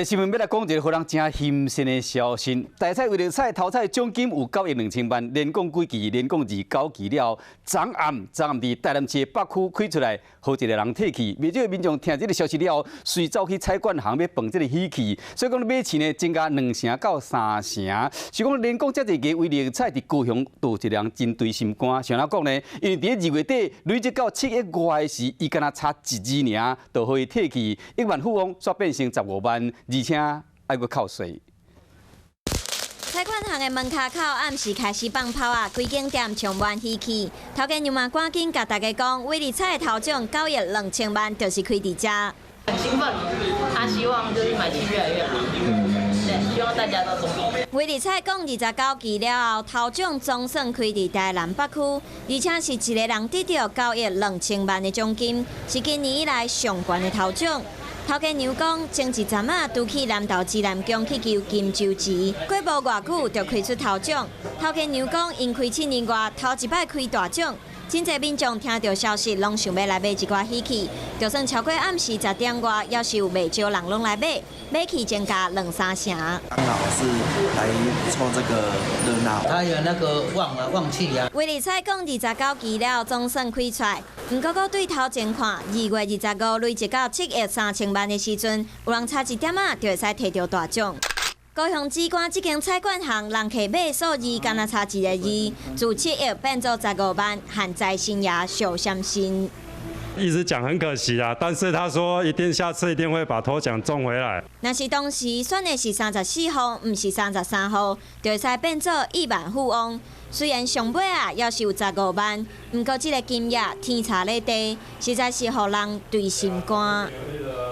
新闻要来讲一个互人真心酸的消息。大赛为了赛淘汰奖金有9亿2000万，连讲几期，连讲29期了。昨暗伫台南市北区开出来，好一个人退去。未少民众听这个消息了后，随走去菜馆行要碰这个喜气。所以讲买钱呢增加2成到3成。是讲连讲这一个为了赛伫高雄，都有一个人真对心肝。想哪讲呢？因为伫2月底累积到7亿外的时，伊敢若差1字尔，就可以退去1万富翁，煞变成15万。而且还阁扣税。菜馆行的门卡口暗时开始放炮啊，规间店充满喜气。头家娘妈赶紧甲大家讲，威力菜的头奖9亿2000万，就是开伫遮。很兴奋，他希望就是买气越来越好。对，希望大家都中意。威力菜讲29期了后，头奖总算开伫台南北区，而且是一个人得到9亿2000万的奖金，是今年以来上悬的头奖。头家娘讲，前一阵啊，拄去南投指南宫去求金州旗，过无偌久就开出头奖。头家娘讲，因开7年外，头一摆开大奖。真侪民众听到消息，拢想要来买一寡喜气，就算超过暗时10点外，要是有未少人拢来买，买气增加2、3成。刚好是来凑这个热闹。他有那个旺气呀。威力彩讲29期了，总算开出来。不过对头前看，2月25累积到7亿3000万的时阵，有人差1点仔就会使摕到大奖。高雄指关这间菜馆行人客买数字，敢若差1个字，自7亿变做15万，和在生涯受相信。一直讲很可惜啊，但是他说下次一定会把头奖中回来。若是当时选的是34号，唔是33号，就会使变做亿万富翁。虽然上尾啊，要是有15万，不过这个金额天差地低，实在是互人对心肝。